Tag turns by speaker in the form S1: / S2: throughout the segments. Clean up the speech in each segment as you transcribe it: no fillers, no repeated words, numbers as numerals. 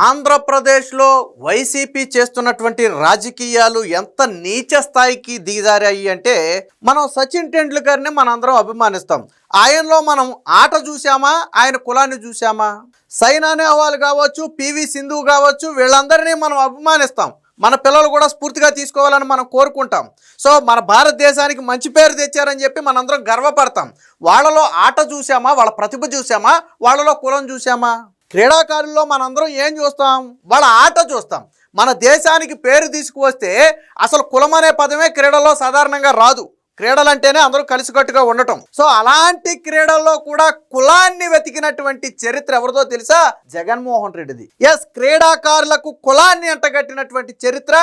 S1: ఆంధ్రప్రదేశ్లో వైసీపీ చేస్తున్నటువంటి రాజకీయాలు ఎంత నీచ స్థాయికి దిగజారాయి అంటే మనం సచిన్ టెండూల్కర్ని మనందరం అభిమానిస్తాం. ఆయనలో మనం ఆట చూసామా, ఆయన కులాన్ని చూసామా? సైనా నెహ్వాల్ కావచ్చు, పివి సింధు కావచ్చు, వీళ్ళందరినీ మనం అభిమానిస్తాం. మన పిల్లలు కూడా స్ఫూర్తిగా తీసుకోవాలని మనం కోరుకుంటాం. సో మన భారతదేశానికి మంచి పేరు తెచ్చారని చెప్పి మనందరం గర్వపడతాం. వాళ్ళలో ఆట చూసామా, వాళ్ళ ప్రతిభ చూసామా, వాళ్ళలో కులం చూసామా? క్రీడాకారుల్లో మనందరం ఏం చూస్తాం? వాళ్ళ ఆట చూస్తాం. మన దేశానికి పేరు తీసుకువస్తే అసలు కులం అనే పదమే క్రీడల్లో సాధారణంగా రాదు. క్రీడలంటేనే అందరూ కలిసికట్టుగా ఉండటం. సో అలాంటి క్రీడల్లో కూడా కులాన్ని వెతికినటువంటి చరిత్ర ఎవరిదో తెలుసా? జగన్మోహన్ రెడ్డిది. ఎస్, క్రీడాకారులకు కులాన్ని అంటగట్టినటువంటి చరిత్ర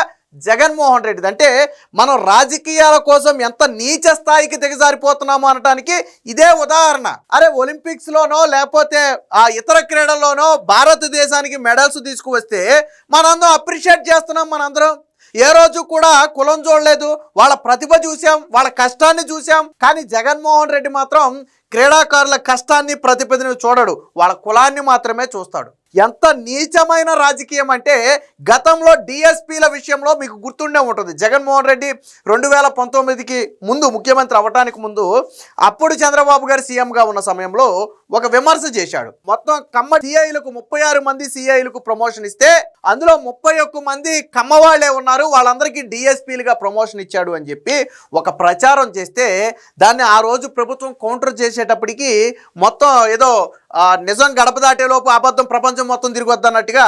S1: జగన్మోహన్ రెడ్డిది. అంటే మనం రాజకీయాల కోసం ఎంత నీచ స్థాయికి దిగజారిపోతున్నాము అనటానికి ఇదే ఉదాహరణ. అరే, ఒలింపిక్స్లోనో లేకపోతే ఆ ఇతర క్రీడల్లోనో భారతదేశానికి మెడల్స్ తీసుకువస్తే మనందరం అప్రిషియేట్ చేస్తున్నాం. మనందరం ఏ రోజు కూడా కులం చూడలేదు, వాళ్ళ ప్రతిభ చూసాం, వాళ్ళ కష్టాన్ని చూసాం. కానీ జగన్మోహన్ రెడ్డి మాత్రం క్రీడాకారుల కష్టాన్ని ప్రతిభని చూడడు, వాళ్ళ కులాన్ని మాత్రమే చూస్తాడు. ఎంత నీచమైన రాజకీయం అంటే గతంలో డిఎస్పీల విషయంలో మీకు గుర్తుండే ఉంటుంది. జగన్మోహన్ రెడ్డి 2019కి ముందు ముఖ్యమంత్రి అవ్వడానికి ముందు అప్పుడు చంద్రబాబు గారు సీఎంగా ఉన్న సమయంలో ఒక విమర్శ చేశాడు. మొత్తం కమ్మ సిఐలకు 36 మంది సిఐలకు ప్రమోషన్ ఇస్తే అందులో 31 మంది కమ్మ వాళ్ళే ఉన్నారు, వాళ్ళందరికీ డిఎస్పీలుగా ప్రమోషన్ ఇచ్చాడు అని చెప్పి ఒక ప్రచారం చేస్తే దాన్ని ఆ రోజు ప్రభుత్వం కౌంటర్ చేసేటప్పటికి మొత్తం ఏదో నిజం గడప దాటేలోపు అబద్ధం ప్రపంచం మొత్తం తిరిగొద్దన్నట్టుగా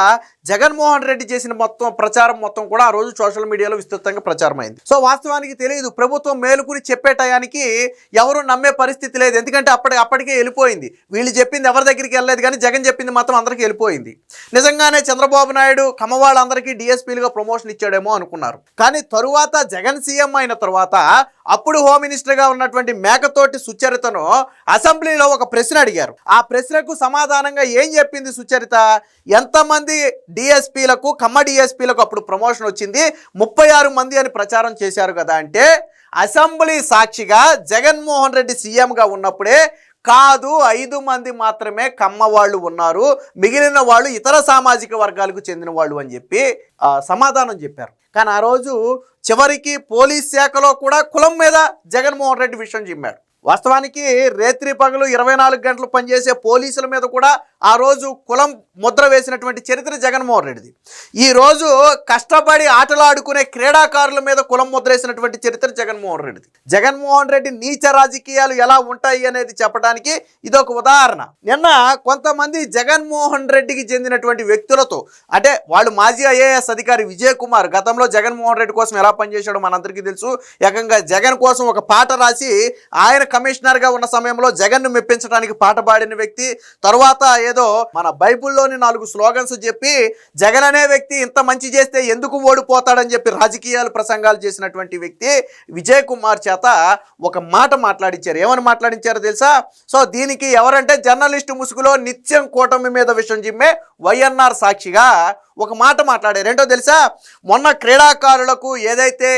S1: జగన్మోహన్ రెడ్డి చేసిన మొత్తం ప్రచారం మొత్తం కూడా ఆ రోజు సోషల్ మీడియాలో విస్తృతంగా ప్రచారం అయింది. సో వాస్తవానికి తెలియదు, ప్రభుత్వం మేలుకుని చెప్పే టయానికి ఎవరు నమ్మే పరిస్థితి లేదు. ఎందుకంటే అప్పటికే వెళ్ళిపోయింది. వీళ్ళు చెప్పింది ఎవరి దగ్గరికి వెళ్ళలేదు, కానీ జగన్ చెప్పింది మాత్రం అందరికీ వెళ్ళిపోయింది. నిజంగానే చంద్రబాబు నాయుడు కమ్మ వాళ్ళందరికీ డిఎస్పీలుగా ప్రమోషన్ ఇచ్చాడేమో అనుకున్నారు. కానీ తరువాత జగన్ సీఎం అయిన తర్వాత అప్పుడు హోమ్ మినిస్టర్గా ఉన్నటువంటి మేకతోటి సుచరితను అసెంబ్లీలో ఒక ప్రశ్న అడిగారు. ఆ ప్రశ్నకు సమాధానంగా ఏం చెప్పింది సుచరిత? ఎంతమంది డిఎస్పీలకు కమ్మ డిఎస్పీలకు అప్పుడు ప్రమోషన్ వచ్చింది? 36 మంది అని ప్రచారం చేశారు కదా. అంటే అసెంబ్లీ సాక్షిగా జగన్మోహన్ రెడ్డి సీఎంగా ఉన్నప్పుడే కాదు, 5 మంది మాత్రమే కమ్మ వాళ్ళు ఉన్నారు, మిగిలిన వాళ్ళు ఇతర సామాజిక వర్గాలకు చెందిన వాళ్ళు అని చెప్పి సమాధానం చెప్పారు. కానీ ఆ రోజు చివరికి పోలీస్ శాఖలో కూడా కులం మీద జగన్మోహన్ రెడ్డి విషయం చెప్పాడు. వాస్తవానికి రేత్రి పగలు 24 గంటలు పనిచేసే పోలీసుల మీద కూడా ఆ రోజు కులం ముద్ర వేసినటువంటి చరిత్ర జగన్మోహన్ రెడ్డిది. ఈరోజు కష్టపడి ఆటలాడుకునే క్రీడాకారుల మీద కులం ముద్ర వేసినటువంటి చరిత్ర జగన్మోహన్ రెడ్డిది. జగన్మోహన్ రెడ్డి నీచ రాజకీయాలు ఎలా ఉంటాయి అనేది చెప్పడానికి ఇదొక ఉదాహరణ. నిన్న కొంతమంది జగన్మోహన్ రెడ్డికి చెందినటువంటి వ్యక్తులతో, అంటే వాళ్ళు మాజీ ఐఏఎస్ అధికారి విజయ్ కుమార్ గతంలో జగన్మోహన్ రెడ్డి కోసం ఎలా పనిచేశాడో మనందరికీ తెలుసు. ఏకంగా జగన్ కోసం ఒక పాట రాసి ఆయన కమిషనర్గా ఉన్న సమయంలో జగన్ను మెప్పించడానికి పాట పాడిన వ్యక్తి. తరువాత ఏదో మన బైబుల్లోని 4 స్లోగన్స్ చెప్పి జగన్ అనే వ్యక్తి ఇంత మంచి చేస్తే ఎందుకు ఓడిపోతాడని చెప్పి రాజకీయాలు ప్రసంగాలు చేసినటువంటి వ్యక్తి విజయ్ కుమార్ చేత ఒక మాట మాట్లాడించారు. ఏమని మాట్లాడించారో తెలుసా? సో దీనికి ఎవరంటే జర్నలిస్టు ముసుగులో నిత్యం కూటమి మీద విషయం జిమ్మే వైఎన్ఆర్ సాక్షిగా ఒక మాట మాట్లాడారు. ఏంటో తెలుసా? మొన్న క్రీడాకారులకు ఏదైతే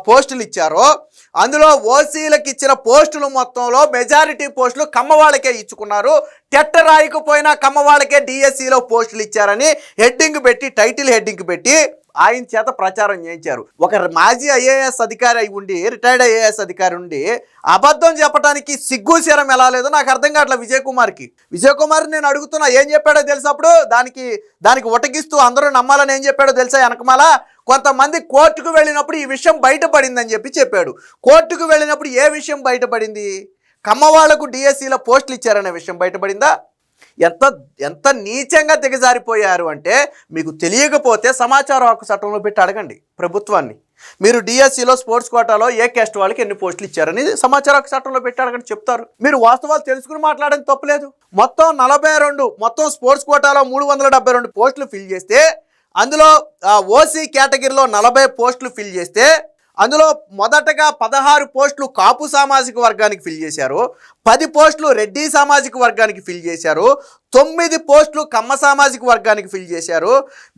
S1: పోస్టులు ఇచ్చారో అందులో ఓసీలకు ఇచ్చిన పోస్టులు మొత్తంలో మెజారిటీ పోస్టులు కమ్మ వాళ్ళకే ఇచ్చుకున్నారు, టెట్ట రాయకపోయినా కమ్మ వాళ్ళకే డిఎస్సిలో పోస్టులు ఇచ్చారని హెడ్డింగ్ పెట్టి, టైటిల్ హెడ్డింగ్ పెట్టి ఆయన చేత ప్రచారం చేయించారు. ఒక మాజీ ఐఏఎస్ అధికారి అయి ఉండి, రిటైర్డ్ ఐఏఎస్ అధికారి ఉండి అబద్ధం చెప్పడానికి సిగ్గు శరం ఎలా లేదో నాకు అర్థం కావట్లే విజయ్ కుమార్ నేను అడుగుతున్నా, ఏం చెప్పాడో తెలుసు? అప్పుడు దానికి ఒటగిస్తూ అందరూ నమ్మాలని ఏం చెప్పాడో తెలుసా? వెనకమాల కొంతమంది కోర్టుకు వెళ్ళినప్పుడు ఈ విషయం బయటపడిందని చెప్పాడు. కోర్టుకు వెళ్ళినప్పుడు ఏ విషయం బయటపడింది? కమ్మ వాళ్లకు డిఎస్సిలో పోస్టులు ఇచ్చారనే విషయం బయటపడిందా? ఎంత నీచంగా దిగజారిపోయారు అంటే, మీకు తెలియకపోతే సమాచార హక్కు చట్టంలో పెట్టి అడగండి ప్రభుత్వాన్ని. మీరు డిఎస్సిలో స్పోర్ట్స్ కోటాలో ఏ క్యాస్ట్ వాళ్ళకి ఎన్ని పోస్టులు ఇచ్చారని సమాచార హక్కు చట్టంలో పెట్టి అడగండి, చెప్తారు. మీరు వాస్తవాలు తెలుసుకుని మాట్లాడడం తప్పులేదు. మొత్తం స్పోర్ట్స్ కోటాలో 372 పోస్టులు ఫిల్ చేస్తే అందులో ఓసీ కేటగిరీలో 40 పోస్టులు ఫిల్ చేస్తే అందులో మొదటగా 16 పోస్టులు కాపు సామాజిక వర్గానికి ఫిల్ చేశారు, 10 పోస్టులు రెడ్డి సామాజిక వర్గానికి ఫిల్ చేశారు, 9 పోస్టులు కమ్మ సామాజిక వర్గానికి ఫిల్ చేశారు,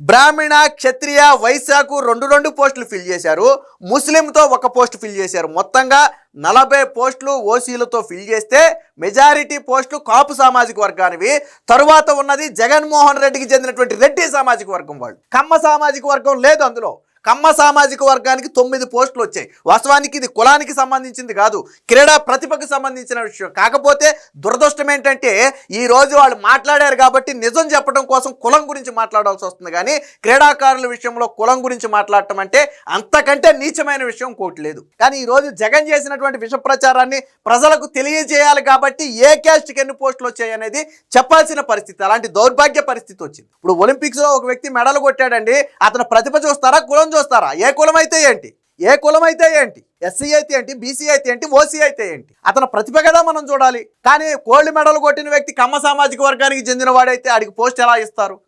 S1: బ్రాహ్మణ క్షత్రియ వైశ్యకు 2 పోస్టులు ఫిల్ చేశారు, ముస్లింతో 1 పోస్ట్ ఫిల్ చేశారు. మొత్తంగా 40 పోస్టులు ఓసీలతో ఫిల్ చేస్తే మెజారిటీ పోస్టులు కాపు సామాజిక వర్గానివి. తరువాత ఉన్నది జగన్మోహన్ రెడ్డికి చెందినటువంటి రెడ్డి సామాజిక వర్గం వాళ్ళు. కమ్మ సామాజిక వర్గం లేదు అందులో. కమ్మ సామాజిక వర్గానికి 9 పోస్టులు వచ్చాయి. వాస్తవానికి ఇది కులానికి సంబంధించింది కాదు, క్రీడా ప్రతిభకు సంబంధించిన విషయం. కాకపోతే దురదృష్టం ఏంటంటే ఈరోజు వాళ్ళు మాట్లాడారు కాబట్టి నిజం చెప్పడం కోసం కులం గురించి మాట్లాడాల్సి వస్తుంది. కానీ క్రీడాకారుల విషయంలో కులం గురించి మాట్లాడటం అంటే అంతకంటే నీచమైన విషయం కోటి లేదు. కానీ ఈరోజు జగన్ చేసినటువంటి విష ప్రచారాన్ని ప్రజలకు తెలియజేయాలి కాబట్టి ఏ క్యాస్ట్కి ఎన్ని పోస్టులు వచ్చాయి అనేది చెప్పాల్సిన పరిస్థితి, అలాంటి దౌర్భాగ్య పరిస్థితి వచ్చింది. ఇప్పుడు ఒలింపిక్స్లో ఒక వ్యక్తి మెడల్ కొట్టాడండి, అతను ప్రతిభ చూస్తారా, కులం చూస్తారా? ఏ కులం అయితే ఏంటి, ఏ కులం అయితే ఏంటి, ఎస్సీ అయితే ఏంటి, బీసీ అయితే ఏంటి, ఓసీ అయితే ఏంటి, అతని ప్రతిభ కదా మనం చూడాలి. కానీ గోల్డ్ మెడల్ కొట్టిన వ్యక్తి కమ్మ సామాజిక వర్గానికి చెందిన వాడైతే ఆడికి పోస్ట్ ఎలా ఇస్తారు?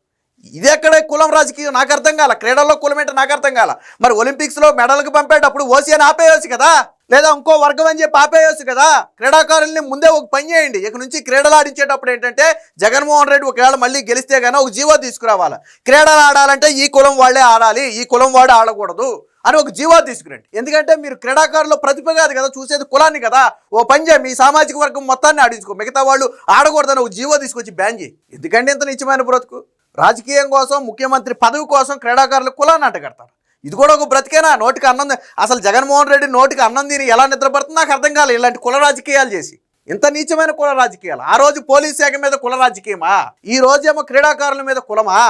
S1: ఇది ఎక్కడ కులం రాజకీయం నాకు అర్థం కాల. క్రీడల్లో కులం ఏంటో నాకు అర్థం కాల. మరి ఒలింపిక్స్లో మెడల్కి పంపేటప్పుడు ఓసీ అని ఆపేయచ్చు కదా, లేదా ఇంకో వర్గం అని చెప్పి ఆపేయచ్చు కదా. క్రీడాకారుల్ని ముందే ఒక పని చేయండి, ఇక నుంచి క్రీడలు ఆడించేటప్పుడు ఏంటంటే జగన్మోహన్ రెడ్డి ఒకవేళ మళ్ళీ గెలిస్తే కానీ ఒక జీవో తీసుకురావాలి. క్రీడలు ఆడాలంటే ఈ కులం వాళ్ళే ఆడాలి, ఈ కులం వాడు ఆడకూడదు అని ఒక జీవో తీసుకురండి. ఎందుకంటే మీరు క్రీడాకారులు ప్రతిభ కాదు కదా చూసేది, కులాన్ని కదా. ఓ పని చేయి, మీ సామాజిక వర్గం మొత్తాన్ని ఆడించుకో, మిగతా వాళ్ళు ఆడకూడదని ఒక జీవో తీసుకొచ్చి బ్యాన్ చేయి. ఎందుకంటే ఇంత నిత్యమైన బ్రతుకు? రాజకీయం కోసం, ముఖ్యమంత్రి పదవి కోసం క్రీడాకారులు కులాన్ని అంటగడతారు. ఇది కూడా ఒక బ్రతికేనా? నోటికి అన్నం, అసలు జగన్మోహన్ రెడ్డి నోటికి అన్నం తిని ఎలా నిద్రపడుతుందో నాకు అర్థం కాలేదు. ఇలాంటి కుల రాజకీయాలు చేసి ఇంత నీచమైన కుల రాజకీయాలు. ఆ రోజు పోలీస్ శాఖ మీద కుల రాజకీయమా, ఈ రోజేమో క్రీడాకారుల మీద కులమా?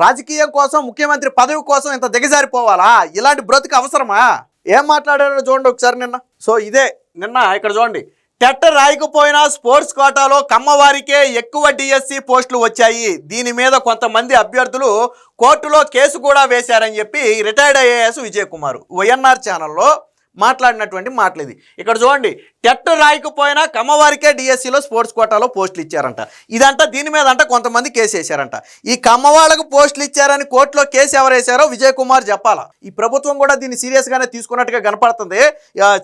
S1: రాజకీయం కోసం, ముఖ్యమంత్రి పదవి కోసం ఇంత దిగజారిపోవాలా? ఇలాంటి బ్రతుకు అవసరమా? ఏం మాట్లాడారో చూడండి ఒకసారి నిన్న. సో ఇదే నిన్న ఇక్కడ చూడండి, టెట్ రాయకపోయినా స్పోర్ట్స్ కోటాలో కమ్మవారికే ఎక్కువ డిఎస్సి పోస్టులు వచ్చాయి. దీని మీద కొంతమంది అభ్యర్థులు కోర్టులో కేసు కూడా వేశారని చెప్పి retired IAS Vijay Kumar YNR ఛానల్లో మాట్లాడినటువంటి మాటలు ఇది. ఇక్కడ చూడండి, టెట్ రాయకపోయినా కమ్మవారికే డిఎస్సిలో స్పోర్ట్స్ కోటాలో పోస్టులు ఇచ్చారంట. ఇదంట దీని మీద అంట కొంతమంది కేసు వేశారంట. ఈ కమ్మవాళ్ళకు పోస్టులు ఇచ్చారని కోర్టులో కేసు ఎవరు వేశారో విజయ్ కుమార్ చెప్పాలా. ఈ ప్రభుత్వం కూడా దీన్ని సీరియస్గానే తీసుకున్నట్టుగా కనపడుతుంది.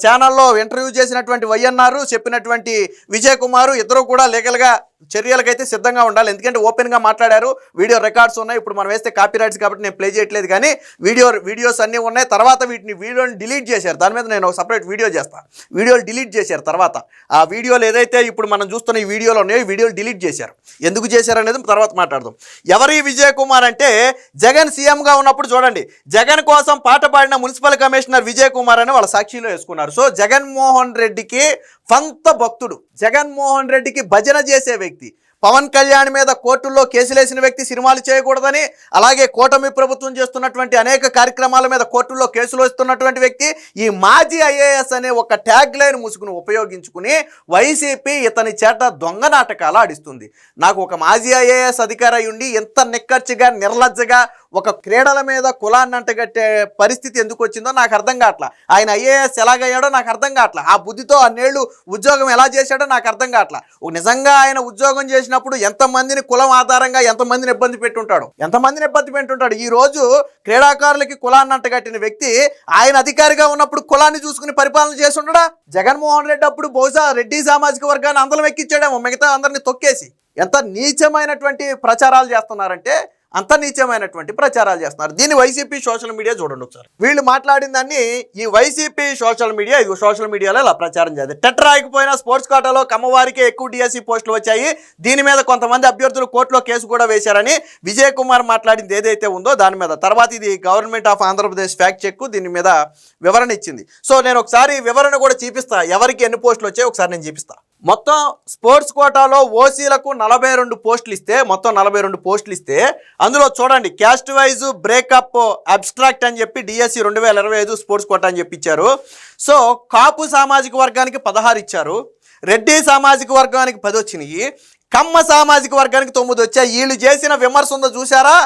S1: ఛానల్లో ఇంటర్వ్యూ చేసినటువంటి వైఎన్ఆర్, చెప్పినటువంటి విజయ్ కుమార్ ఇద్దరు కూడా లీగల్గా చర్యలకైతే సిద్ధంగా ఉండాలి. ఎందుకంటే ఓపెన్గా మాట్లాడారు, వీడియో రికార్డ్స్ ఉన్నాయి. ఇప్పుడు మనం వేస్తే కాపీ రైట్స్ కాబట్టి నేను ప్లే చేయట్లేదు, కానీ వీడియోస్ అన్నీ ఉన్నాయి. తర్వాత వీడియోని డిలీట్ చేశారు. దాని మీద నేను ఒక సపరేట్ వీడియో చేస్తాను. వీడియోలు డిలీట్ చేశారు. తర్వాత ఆ వీడియోలు ఏదైతే ఇప్పుడు మనం చూస్తున్న ఈ వీడియోలో ఉన్నాయో ఈ వీడియోలు డిలీట్ చేశారు. ఎందుకు చేశారు అనేది తర్వాత మాట్లాడదాం. ఎవరి విజయ్ కుమార్ అంటే జగన్ సీఎంగా ఉన్నప్పుడు చూడండి, జగన్ కోసం పాట పాడిన మున్సిపల్ కమిషనర్ విజయ్ కుమార్ అని వాళ్ళ సాక్షిలో వేసుకున్నారు. సో జగన్మోహన్ రెడ్డికి పంత భక్తుడు, జగన్మోహన్ రెడ్డికి భజన చేసే వ్యక్తి, పవన్ కళ్యాణ్ మీద కోర్టుల్లో కేసులేసిన వ్యక్తి, సినిమాలు చేయకూడదని, అలాగే కూటమి ప్రభుత్వం చేస్తున్నటువంటి అనేక కార్యక్రమాల మీద కోర్టుల్లో కేసులు వస్తున్నటువంటి వ్యక్తి, ఈ మాజీ ఐఏఎస్ అనే ఒక ట్యాగ్ లైన్ ముసుగును ఉపయోగించుకుని వైసీపీ ఇతని చేత దొంగ నాటకాలు ఆడిస్తుంది. నాకు ఒక మాజీ ఐఏఎస్ అధికారి ఉండి ఎంత నిక్కర్చిగా, నిర్లజ్జగా ఒక క్రీడల మీద కులాన్ని అంటగట్టే పరిస్థితి ఎందుకు వచ్చిందో నాకు అర్థం కావట్లా. ఆయన ఐఏఎస్ ఎలాగయ్యాడో నాకు అర్థం కావట్లా. ఆ బుద్ధితో అన్నేళ్ళు ఉద్యోగం ఎలా చేశాడో నాకు అర్థం కావట్లా. నిజంగా ఆయన ఉద్యోగం చేసినప్పుడు ఎంతమందిని కులం ఆధారంగా ఎంతమందిని ఇబ్బంది పెట్టుంటాడు. ఈ రోజు క్రీడాకారులకి కులాన్ని అంటగట్టిన వ్యక్తి ఆయన అధికారిగా ఉన్నప్పుడు కులాన్ని చూసుకుని పరిపాలన చేసి ఉండడా? జగన్మోహన్ రెడ్డి అప్పుడు బహుశా రెడ్డి సామాజిక వర్గాన్ని అందరం ఎక్కించాడేమో, మిగతా అందరినీ తొక్కేసి. ఎంత నీచమైనటువంటి ప్రచారాలు చేస్తున్నారంటే అంత నీచమైనటువంటి ప్రచారాలు చేస్తున్నారు. దీన్ని వైసీపీ సోషల్ మీడియా చూడండి ఒకసారి. వీళ్ళు మాట్లాడిన దాన్ని ఈ వైసీపీ సోషల్ మీడియా, ఇది సోషల్ మీడియాలో ఇలా ప్రచారం చేయాలి. టెట్ రాయకపోయినా స్పోర్ట్స్ కోటాలో కమ్మవారికే ఎక్కువ డిఎస్సి పోస్టులు వచ్చాయి. దీని మీద కొంతమంది అభ్యర్థులు కోర్టులో కేసు కూడా వేశారని విజయ్ కుమార్ మాట్లాడింది ఏదైతే ఉందో దాని మీద. తర్వాత ఇది government of Andhra Pradesh fact check దీని మీద వివరణ ఇచ్చింది. సో నేను ఒకసారి వివరణ కూడా చూపిస్తా, ఎవరికి ఎన్ని పోస్టులు వచ్చాయి ఒకసారి నేను చూపిస్తా. మొత్తం స్పోర్ట్స్ కోటాలో ఓసీలకు 42 పోస్టులు ఇస్తే, మొత్తం 42 పోస్టులు ఇస్తే అందులో చూడండి క్యాస్ట్ వైజ్ బ్రేకప్ అబ్స్ట్రాక్ట్ అని చెప్పి డిఎస్సి 2025 స్పోర్ట్స్ కోటా అని చెప్పి ఇచ్చారు. సో కాపు సామాజిక వర్గానికి 16 ఇచ్చారు, రెడ్డి సామాజిక వర్గానికి 10 వచ్చినాయి, కమ్మ సామాజిక వర్గానికి 9 వచ్చాయి. వీళ్ళు చేసిన విమర్శ ఉందో చూసారా?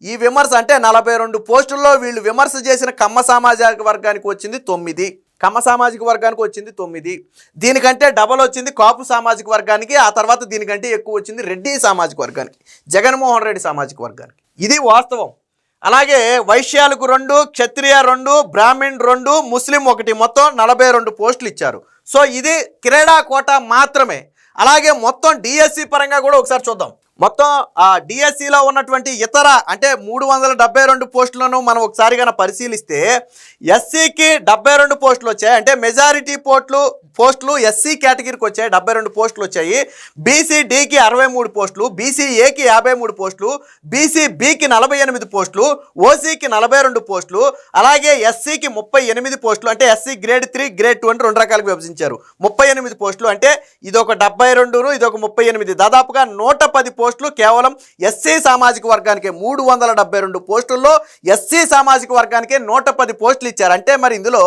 S1: ఈ విమర్శ అంటే 42 పోస్టుల్లో వీళ్ళు విమర్శ చేసిన కమ్మ సామాజిక వర్గానికి వచ్చింది 9, కమ్మ సామాజిక వర్గానికి వచ్చింది 9, దీనికంటే డబల్ వచ్చింది కాపు సామాజిక వర్గానికి, ఆ తర్వాత దీనికంటే ఎక్కువ వచ్చింది రెడ్డి సామాజిక వర్గానికి, జగన్మోహన్ రెడ్డి సామాజిక వర్గానికి. ఇది వాస్తవం. అలాగే వైశ్యాలకు 2, క్షత్రియ 2, బ్రాహ్మణ్ 2, ముస్లిం 1, మొత్తం 42 పోస్టులు ఇచ్చారు. సో ఇది క్రీడా కోట మాత్రమే. అలాగే మొత్తం డిఎస్సి పరంగా కూడా ఒకసారి చూద్దాం. మొత్తం డిఎస్సిలో ఉన్నటువంటి ఇతర అంటే 372 పోస్టులను మనం ఒకసారి కనుక పరిశీలిస్తే ఎస్సీకి 72 పోస్టులు వచ్చాయి. అంటే మెజారిటీ పోస్టులు ఎస్సీ కేటగిరీకి వచ్చాయి, 72 పోస్టులు వచ్చాయి. బీసీడీకి 63 పోస్టులు, బీసీఏకి 53 పోస్టులు, బీసీబీకి 48 పోస్టులు, ఓసీకి 42 పోస్టులు, అలాగే ఎస్సీకి 38 పోస్టులు. అంటే ఎస్సీ గ్రేడ్ 3, గ్రేడ్ 2 అని 2 రకాలుగా విభజించారు. 38 పోస్టులు అంటే ఇదొక 72, ఇదొక 38, దాదాపుగా 110 పోస్టులు కేవలం ఎస్సీ సామాజిక వర్గానికి. 372 పోస్టుల్లో ఎస్సీ సామాజిక వర్గానికి 110 పోస్టులు ఇచ్చారు. అంటే మరి ఇందులో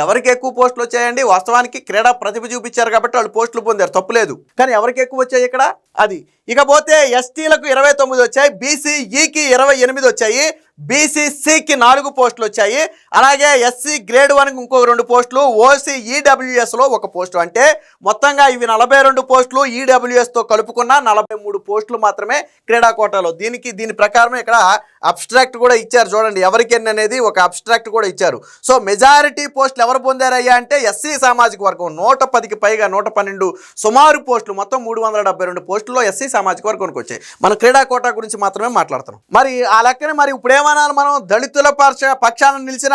S1: ఎవరికి ఎక్కువ పోస్టులు వచ్చాయండి? వాస్తవానికి క్రీడా ప్రతిభ చూపించారు కాబట్టి వాళ్ళు పోస్టులు పొందారు, తప్పులేదు. కానీ ఎవరికి ఎక్కువ వచ్చాయి ఇక్కడ అది. ఇకపోతే ఎస్టీలకు 29 వచ్చాయి, బీసీఈకి 28 వచ్చాయి, బీసీసీకి 4 పోస్టులు వచ్చాయి, అలాగే ఎస్సీ గ్రేడ్ 1కి ఇంకో 2 పోస్టులు, ఓసీ ఈడబ్ల్యూఎస్లో 1 పోస్టు. అంటే మొత్తంగా ఇవి 42 పోస్టులు, ఈడబ్ల్యూఎస్తో కలుపుకున్న 43 పోస్టులు మాత్రమే క్రీడా కోటాలో. దీని ప్రకారం ఇక్కడ అబ్స్ట్రాక్ట్ కూడా ఇచ్చారు చూడండి, ఎవరికి ఎన్ని అనేది ఒక అబ్స్ట్రాక్ట్ కూడా ఇచ్చారు. సో మెజారిటీ పోస్టులు ఎవరు పొందారయ్యా అంటే ఎస్సీ సామాజిక వర్గం. 110కి పైగా 112 సుమారు పోస్టులు, మొత్తం 372 పోస్టుల్లో ఎస్సీ సామాజిక వర్గానికి వచ్చాయి. మన క్రీడా కోటా గురించి మాత్రమే మాట్లాడుతున్నాం. మరి ఆ లెక్కనే మరి ఇప్పుడు ఏమనాలి మనం? దళితుల పక్షాన నిలిచిన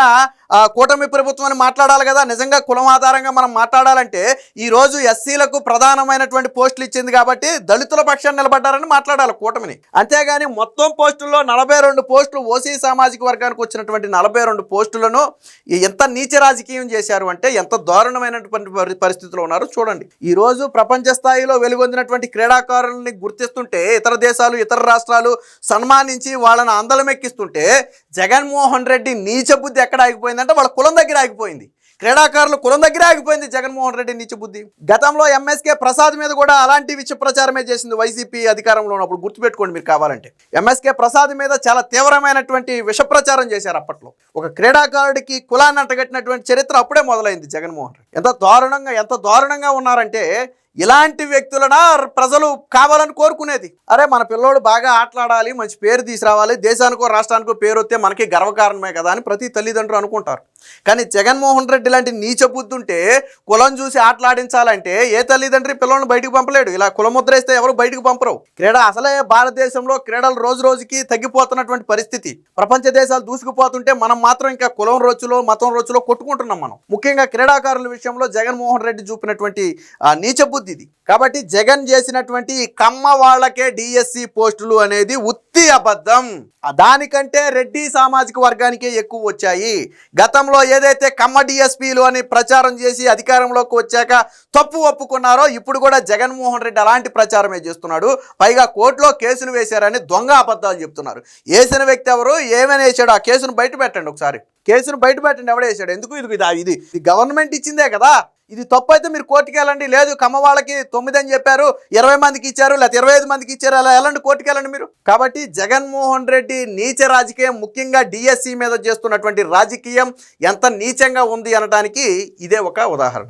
S1: కూటమి ప్రభుత్వం అని మాట్లాడాలి కదా. నిజంగా కులం ఆధారంగా మనం మాట్లాడాలంటే ఈరోజు ఎస్సీలకు ప్రధానమైనటువంటి పోస్టులు ఇచ్చింది కాబట్టి దళితుల పక్షాన్ని నిలబడ్డారని మాట్లాడాలి కూటమిని. అంతేగాని మొత్తం పోస్టుల్లో 42 పోస్టులు ఓసీ సామాజిక వర్గానికి వచ్చినటువంటి 42 పోస్టులను ఎంత నీచ రాజకీయం చేశారు అంటే ఎంత దారుణమైనటువంటి పరిస్థితిలో ఉన్నారు చూడండి. ఈరోజు ప్రపంచ స్థాయిలో వెలుగొందినటువంటి క్రీడాకారులని గుర్తిస్తుంటే ఇతర దేశాలు, ఇతర రాష్ట్రాలు సన్మానించి వాళ్ళని అందలమెక్కిస్తుంటే జగన్మోహన్ రెడ్డి నీచ బుద్ధి ఎక్కడ ఆగిపోయిందంటే వాళ్ళ కులం దగ్గర ఆగిపోయింది. క్రీడాకారులు కులం దగ్గర ఆగిపోయింది జగన్మోహన్ రెడ్డి నీచ బుద్ధి. గతంలో ఎంఎస్కే ప్రసాద్ మీద కూడా అలాంటి విష ప్రచారమే చేసింది వైసీపీ అధికారంలో ఉన్నప్పుడు, గుర్తుపెట్టుకోండి మీరు కావాలంటే. ఎంఎస్కే ప్రసాద్ మీద చాలా తీవ్రమైనటువంటి విష ప్రచారం చేశారు అప్పట్లో. ఒక క్రీడాకారుడికి కులాన్ని అంటగట్టినటువంటి చరిత్ర అప్పుడే మొదలైంది జగన్మోహన్ రెడ్డి. ఎంత దారుణంగా ఉన్నారంటే ఇలాంటి వ్యక్తులన ప్రజలు కావాలని కోరుకునేది. అరే మన పిల్లోడు బాగా ఆటలాడాలి, మంచి పేరు తీసుకురావాలి, దేశానికో రాష్ట్రానికో పేరు వస్తే మనకి గర్వకారణమే కదా అని ప్రతి తల్లిదండ్రులు అనుకుంటారు. కానీ జగన్మోహన్ రెడ్డి లాంటి నీచ బుద్ధి ఉంటే కులం చూసి ఆటలాడించాలంటే ఏ తల్లిదండ్రి పిల్లలను బయటకు పంపలేడు. ఇలా కులముద్ర ఇస్తే ఎవరు బయటకు పంపరు. అసలే భారతదేశంలో క్రీడలు రోజు రోజుకి తగ్గిపోతున్నటువంటి పరిస్థితి. ప్రపంచ దేశాలు దూసుకుపోతుంటే మనం మాత్రం ఇంకా కులం రొచ్చులో మతం రొచ్చులో కొట్టుకుంటున్నాం మనం. ముఖ్యంగా క్రీడాకారుల విషయంలో జగన్మోహన్ రెడ్డి చూపినటువంటి నీచ బుద్ధి ఇది. కాబట్టి జగన్ చేసినటువంటి కమ్మ వాళ్ళకే డిఎస్సి పోస్టులు అనేది ఉత్తి అబద్ధం. దానికంటే రెడ్డి సామాజిక వర్గానికే ఎక్కువ వచ్చాయి. గతంలో ఏదైతే కమ్మ డిఎస్పీలు అని ప్రచారం చేసి అధికారంలోకి వచ్చాక తప్పు ఒప్పుకున్నారో ఇప్పుడు కూడా జగన్మోహన్ రెడ్డి అలాంటి ప్రచారమే చేస్తున్నాడు. పైగా కోర్టులో కేసులు వేశారని దొంగ అబద్ధాలు చెప్తున్నారు. వేసిన వ్యక్తి ఎవరు, ఏమైనా వేసాడు, ఆ కేసును బయట పెట్టండి. ఒకసారి కేసును బయట పెట్టండి, ఎవడ వేసాడు, ఎందుకు? ఇది గవర్నమెంట్ ఇచ్చిందే కదా. ఇది తప్పు అయితే మీరు కోర్టుకి వెళ్ళండి. లేదు కమ్మ వాళ్ళకి 9 అని చెప్పారు, 20 మందికి ఇచ్చారు, లేకపోతే 25 మందికి ఇచ్చారు, అలా వెళ్ళండి, కోర్టుకి వెళ్ళండి మీరు. కాబట్టి జగన్మోహన్ రెడ్డి నీచ రాజకీయం, ముఖ్యంగా డిఎస్సి మీద చేస్తున్నటువంటి రాజకీయం ఎంత నీచంగా ఉంది అనడానికి ఇదే ఒక ఉదాహరణ.